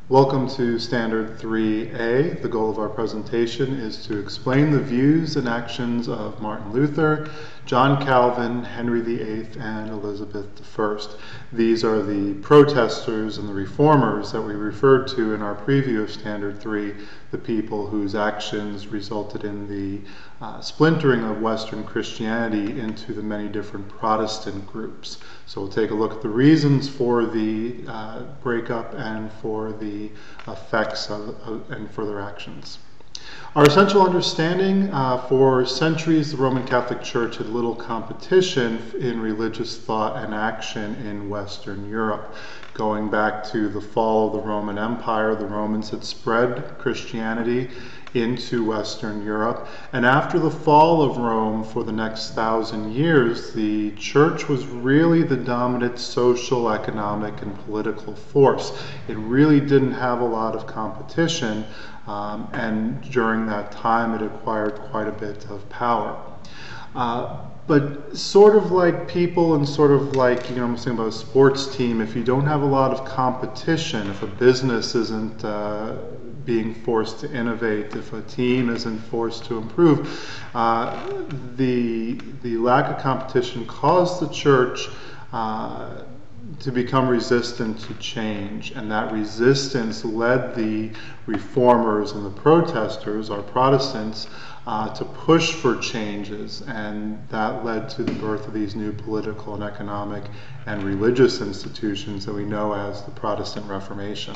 Welcome to Standard 3A. The goal of our presentation is to explain the views and actions of Martin Luther, John Calvin, Henry VIII, and Elizabeth I. These are the protesters and the reformers that we referred to in our preview of Standard 3, the people whose actions resulted in the splintering of Western Christianity into the many different Protestant groups. So we'll take a look at the reasons for the breakup and for the effects and further actions. Our essential understanding: for centuries the Roman Catholic Church had little competition in religious thought and action in Western Europe. Going back to the fall of the Roman Empire, the Romans had spread Christianity into Western Europe, and after the fall of Rome for the next 1,000 years, the church was really the dominant social, economic, and political force. It really didn't have a lot of competition, and during that time it acquired quite a bit of power. But sort of like people and sort of like, I'm saying about a sports team, if you don't have a lot of competition, if a business isn't being forced to innovate, if a team isn't forced to improve, the lack of competition caused the church to become resistant to change, and that resistance led the reformers and the protesters, our Protestants, to push for changes, and that led to the birth of these new political and economic and religious institutions that we know as the Protestant Reformation.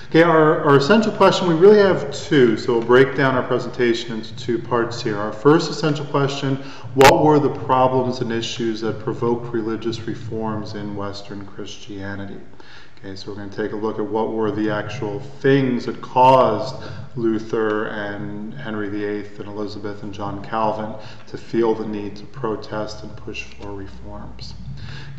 Okay, our essential question, we really have two, so we'll break down our presentation into two parts here. Our first essential question: what were the problems and issues that provoked religious reforms in Western Christianity? Okay, so we're going to take a look at what were the actual things that caused Luther and Henry VIII and Elizabeth and John Calvin to feel the need to protest and push for reforms.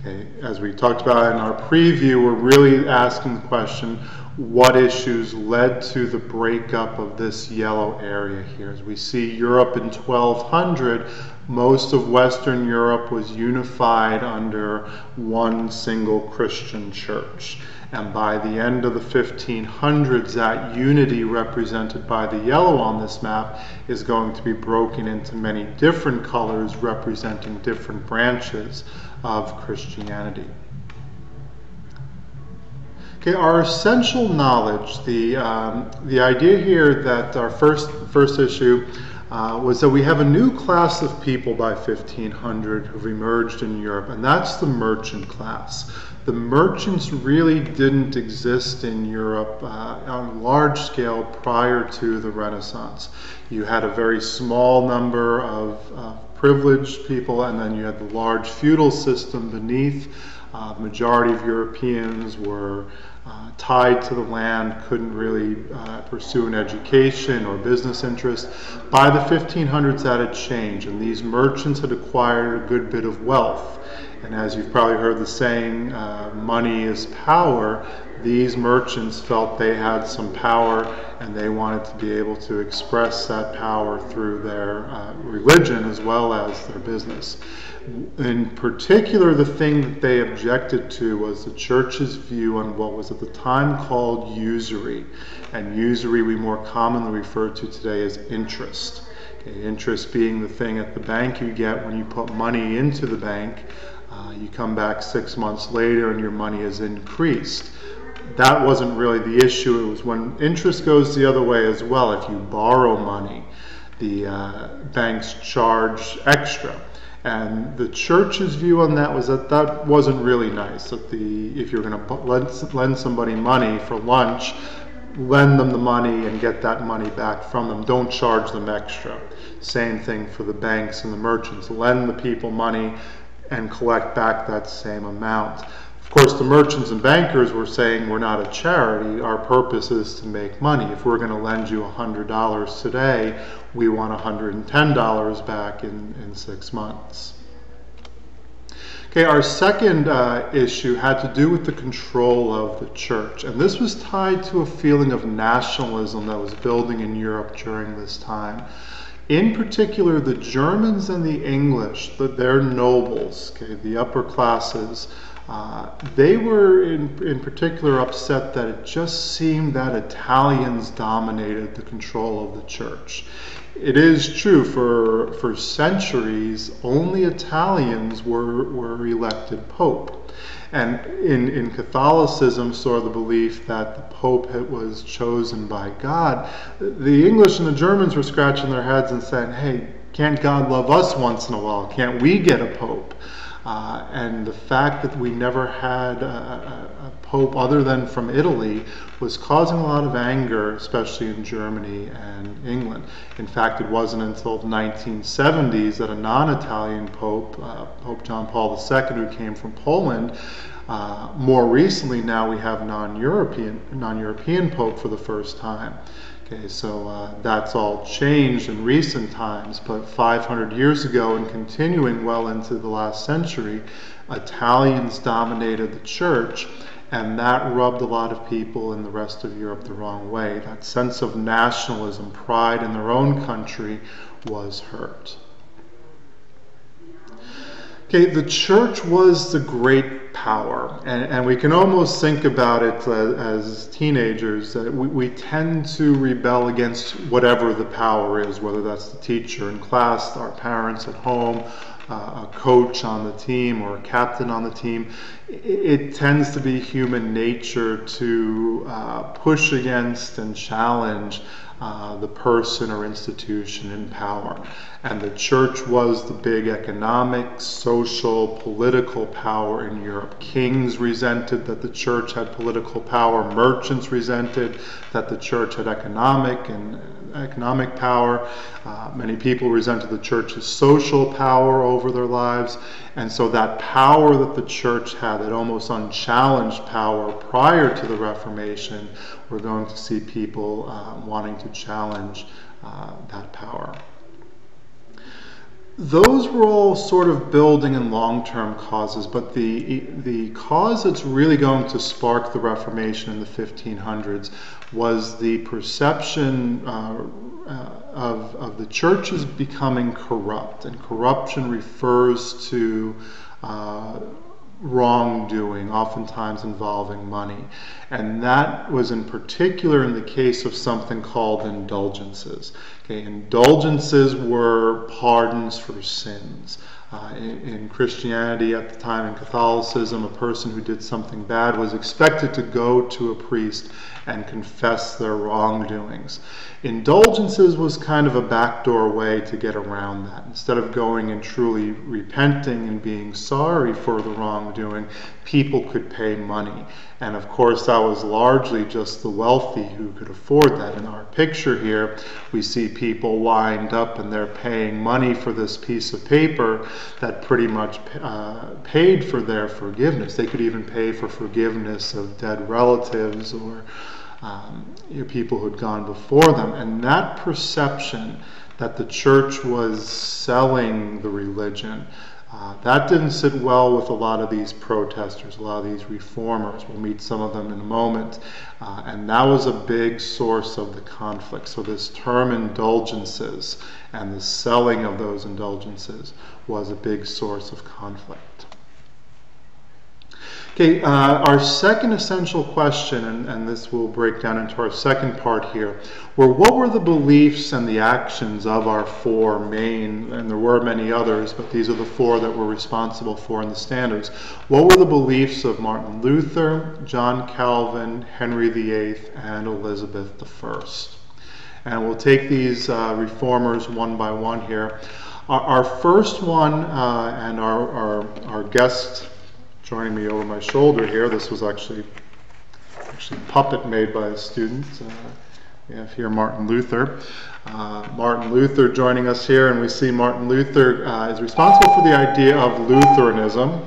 Okay, as we talked about in our preview, we're really asking the question, what issues led to the breakup of this yellow area here? As we see Europe in 1200, most of Western Europe was unified under one single Christian church. And by the end of the 1500s, that unity represented by the yellow on this map is going to be broken into many different colors representing different branches of Christianity. Okay, our essential knowledge, the idea here that our first issue was that we have a new class of people by 1500 who've emerged in Europe, and that's the merchant class. The merchants really didn't exist in Europe on a large scale prior to the Renaissance. You had a very small number of privileged people, and then you had the large feudal system beneath. The majority of Europeans were tied to the land, couldn't really pursue an education or business interest. By the 1500s, that had changed, and these merchants had acquired a good bit of wealth. And as you've probably heard the saying, money is power, these merchants felt they had some power, and they wanted to be able to express that power through their religion as well as their business. In particular, the thing that they objected to was the church's view on what was at the time called usury. And usury we more commonly refer to today as interest. Okay, interest being the thing at the bank you get when you put money into the bank. You come back 6 months later and your money is increased. That wasn't really the issue. It was when interest goes the other way as well. If you borrow money, the banks charge extra. And the church's view on that was that that wasn't really nice. That if you're going to lend somebody money for lunch, lend them the money and get that money back from them. Don't charge them extra. Same thing for the banks and the merchants. Lend the people money and collect back that same amount. Of course, the merchants and bankers were saying, we're not a charity, our purpose is to make money. If we're going to lend you $100 today, we want $110 back in 6 months. Okay, our second issue had to do with the control of the church, and this was tied to a feeling of nationalism that was building in Europe during this time. In particular, the Germans and the English, their nobles, okay, the upper classes, They were in particular upset that it just seemed that Italians dominated the control of the church. It is true, for centuries, only Italians were elected pope. And in Catholicism, sort of the belief that the Pope was chosen by God, the English and the Germans were scratching their heads and saying, hey, can't God love us once in a while? Can't we get a Pope? And the fact that we never had a Pope other than from Italy was causing a lot of anger, especially in Germany and England. In fact, it wasn't until the 1970s that a non-Italian Pope, Pope John Paul II, who came from Poland, more recently now we have non-European Pope for the first time. Okay, so that's all changed in recent times, but 500 years ago and continuing well into the last century, Italians dominated the church, and that rubbed a lot of people in the rest of Europe the wrong way. That sense of nationalism, pride in their own country was hurt. Okay, the church was the great power, and we can almost think about it as teenagers. We tend to rebel against whatever the power is, whether that's the teacher in class, our parents at home, a coach on the team, or a captain on the team. It tends to be human nature to push against and challenge the person or institution in power. And the church was the big economic, social, political power in Europe. Kings resented that the church had political power. Merchants resented that the church had economic power. Many people resented the church's social power over their lives. And so that power that the church had, that almost unchallenged power prior to the Reformation, we're going to see people wanting to challenge that power. Those were all sort of building and long-term causes, but the cause that's really going to spark the Reformation in the 1500s was the perception of the churches becoming corrupt, and corruption refers to wrongdoing, oftentimes involving money. And that was in particular in the case of something called indulgences. Okay, indulgences were pardons for sins. In Christianity at the time, in Catholicism, a person who did something bad was expected to go to a priest and confess their wrongdoings. Indulgences was kind of a backdoor way to get around that. Instead of going and truly repenting and being sorry for the wrongdoing, people could pay money. And of course, that was largely just the wealthy who could afford that. In our picture here, we see people lined up and they're paying money for this piece of paper that pretty much paid for their forgiveness. They could even pay for forgiveness of dead relatives or people who had gone before them. And that perception that the church was selling the religion, that didn't sit well with a lot of these protesters, a lot of these reformers. We'll meet some of them in a moment. And that was a big source of the conflict. So this term indulgences and the selling of those indulgences was a big source of conflict. Okay, our second essential question, and this will break down into our second part here, were what were the beliefs and the actions of our four main, and there were many others, but these are the four that we're responsible for in the standards. What were the beliefs of Martin Luther, John Calvin, Henry VIII, and Elizabeth I? And we'll take these reformers one by one here. Our first one, and our guest joining me over my shoulder here. This was actually a puppet made by a student. We have here Martin Luther. Martin Luther joining us here, and we see Martin Luther is responsible for the idea of Lutheranism.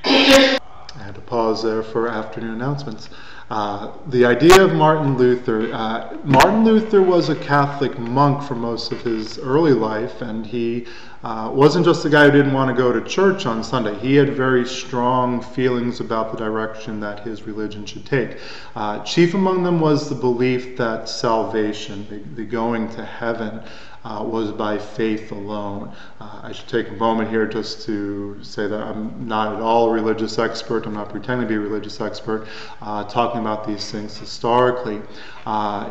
I had to pause there for afternoon announcements. The idea of Martin Luther was a Catholic monk for most of his early life, and he wasn't just the guy who didn't want to go to church on Sunday. He had very strong feelings about the direction that his religion should take. Chief among them was the belief that salvation, the going to heaven, was by faith alone. I should take a moment here just to say that I'm not at all a religious expert. I'm not pretending to be a religious expert, talking about these things historically.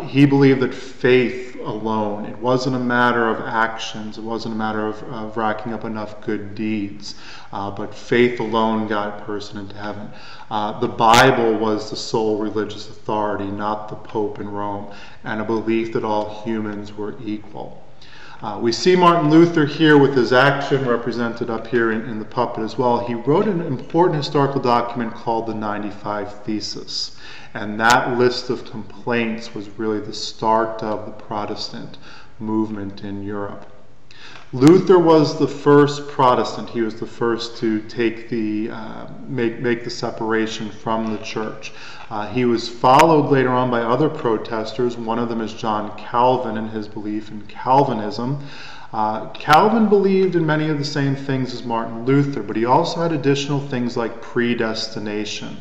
He believed that faith alone, it wasn't a matter of actions, it wasn't a matter of racking up enough good deeds, but faith alone got a person into heaven. The Bible was the sole religious authority, not the Pope in Rome, and a belief that all humans were equal. We see Martin Luther here with his action represented up here in the puppet as well. He wrote an important historical document called the 95 Theses, and that list of complaints was really the start of the Protestant movement in Europe. Luther was the first Protestant. He was the first to take make the separation from the church. He was followed later on by other protesters. One of them is John Calvin and his belief in Calvinism. Calvin believed in many of the same things as Martin Luther, but he also had additional things like predestination.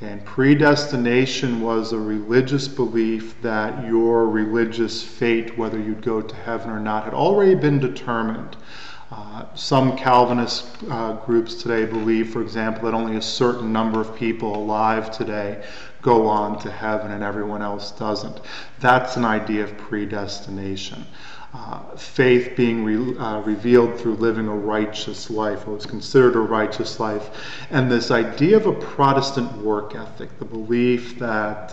And predestination was a religious belief that your religious fate, whether you'd go to heaven or not, had already been determined. Some Calvinist groups today believe, for example, that only a certain number of people alive today go on to heaven and everyone else doesn't. That's an idea of predestination. Faith being revealed through living a righteous life, what was considered a righteous life, and this idea of a Protestant work ethic, the belief that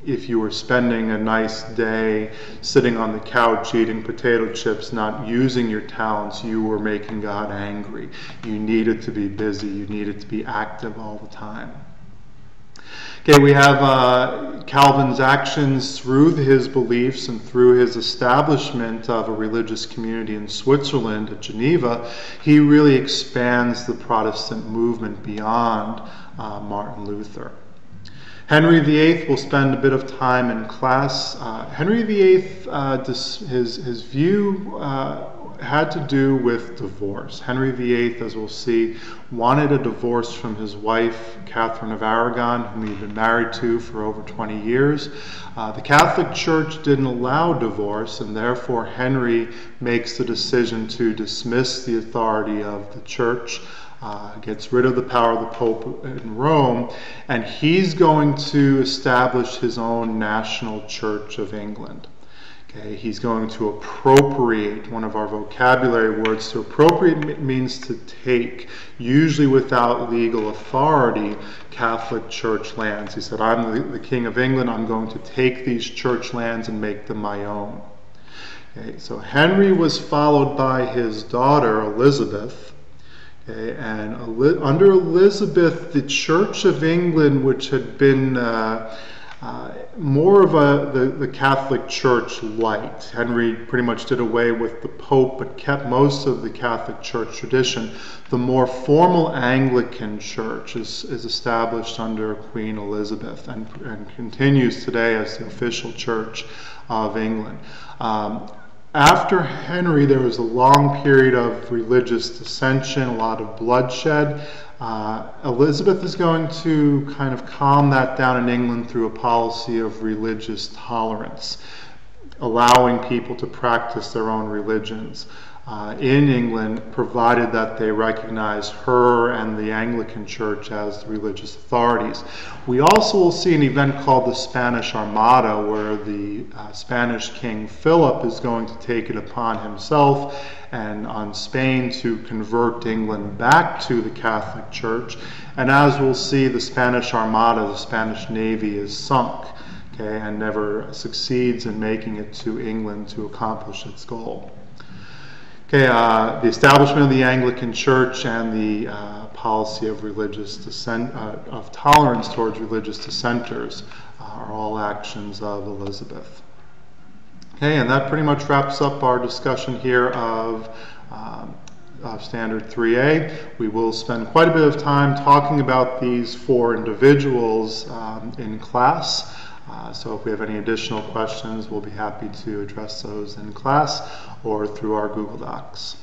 if you were spending a nice day sitting on the couch eating potato chips, not using your talents, you were making God angry. You needed to be busy, you needed to be active all the time. Okay, we have Calvin's actions through his beliefs and through his establishment of a religious community in Switzerland at Geneva. He really expands the Protestant movement beyond Martin Luther. Henry VIII will spend a bit of time in class. Henry VIII, his view had to do with divorce. Henry VIII, as we'll see, wanted a divorce from his wife, Catherine of Aragon, whom he'd been married to for over 20 years. The Catholic Church didn't allow divorce, and therefore Henry makes the decision to dismiss the authority of the Church, gets rid of the power of the Pope in Rome, and he's going to establish his own national Church of England. Okay, he's going to appropriate, one of our vocabulary words. To appropriate means to take, usually without legal authority, Catholic church lands. He said, I'm the King of England, I'm going to take these church lands and make them my own. Okay, so Henry was followed by his daughter, Elizabeth. Okay, and under Elizabeth, the Church of England, which had been more of the Catholic Church light. Henry pretty much did away with the Pope, but kept most of the Catholic Church tradition. The more formal Anglican Church is established under Queen Elizabeth and continues today as the official Church of England. After Henry, there was a long period of religious dissension, a lot of bloodshed. Elizabeth is going to kind of calm that down in England through a policy of religious tolerance, allowing people to practice their own religions in England, provided that they recognize her and the Anglican Church as the religious authorities. We also will see an event called the Spanish Armada, where the Spanish King Philip is going to take it upon himself and on Spain to convert England back to the Catholic Church. And as we'll see, the Spanish Armada, the Spanish Navy, is sunk, okay, and never succeeds in making it to England to accomplish its goal. Okay, the establishment of the Anglican Church and the policy of religious of tolerance towards religious dissenters are all actions of Elizabeth. Okay, and that pretty much wraps up our discussion here of Standard 3A. We will spend quite a bit of time talking about these four individuals in class. So if we have any additional questions, we'll be happy to address those in class or through our Google Docs.